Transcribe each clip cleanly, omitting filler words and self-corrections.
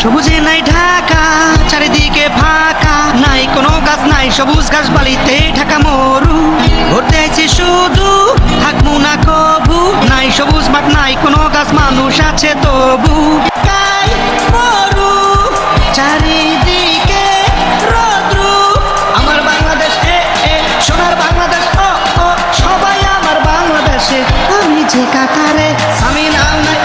সবুজে নাই ঢাকা, চারিদিকে ফাঁকা, নাই কোনো গাছ, নাই সবুজ ঘাস, বালিতে ঢাকা মরু। ঘুরতে আইছি শুধু, থাকবো না কবু, নাই সবুজ মাঠ, নাই কোনো গাছ, মানুষ আছে তবু। গাই মরু, চারিদিকে রৌদ্রু, আমার বাংলাদেশ সোনার বাংলাদেশ, ও ও সবাই আমার বাংলাদেশে, আমি যে কাতারে স্বামী নাম নাই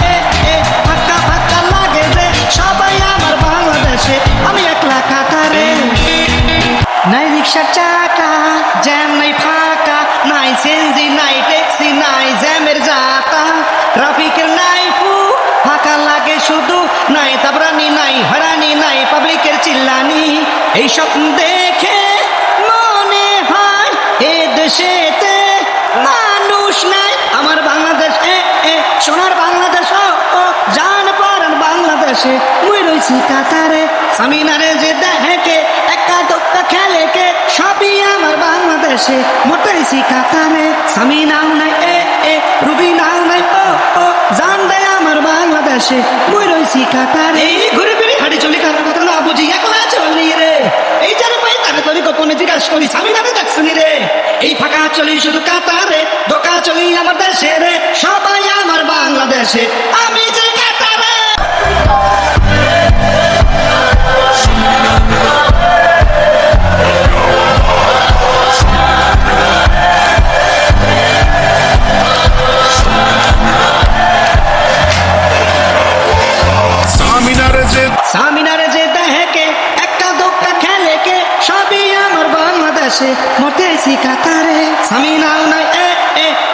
ফাঁকা ফাঁকা লাগে যে, সবাই আমার বাংলাদেশে, আমি একলা কাতারে। নাই রিক্সার চাকা, জ্যাম নাই ফাঁকা, নাই সিএনজি, নাই ট্যাক্সি, নাই জ্যামের যাতা, ট্রাফিকের নাই ফাঁকা লাগে শুধু, নাই তাবরানি, নাই হরানি, নাই পাবলিকের চিল্লানি। এইসব দেখে মনে হয় এ দেশেতে মানুষ নাই, আমার বাংলাদেশ সোনার বাংলাদেশ, ও ও জান পারান বাংলাদেশে, মুই রইছি কাতারে। সামিনারে যে দেখে একা দোক্কা খেলে কে, সবই আমার বাংলাদেশে, মোটাইছি কাতারে। সামিনাও নাই রুবি নাও নাই, ও ও জান দেয় আমার বাংলাদেশে, মুই রইছি কাতারে। ঘুরে ফিরে হাঁটি চলি, কারোর কথা না বুঝি একলা চলি রে, এই যারে পাই তারে তরি গোপনে জিজ্ঞাসা করি, সামিনারে দেখছনি রে, এই ফাঁকা চলি শুধু কাতারে, দোকা চলি আমার দেশে রে, সবাই আমার বাংলাদেশে, আমি যে কাতারে। সামিনারে যে দেখে একটা দোক্কা খেলে কে, সবই আমার বাংলাদেশে, মোটেছি কাতারে। সামিনাও নাই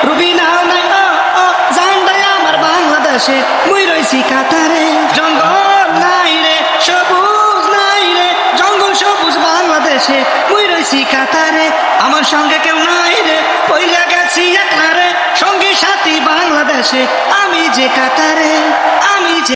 রুবি নাও নাই, ও ও জান দেয় আমার বাংলাদেশে, মুই রইছি কাতারে। জঙ্গল নাই রে, সবুজ নাই রে, জঙ্গল সবুজ বাংলাদেশে, মুই রইছি কাতারে। আমার সঙ্গে কেউ নাই রে, পইলা গেছি একলা রে, সঙ্গী সাথী বাংলাদেশে, আমি যে কাতারে, আমি যে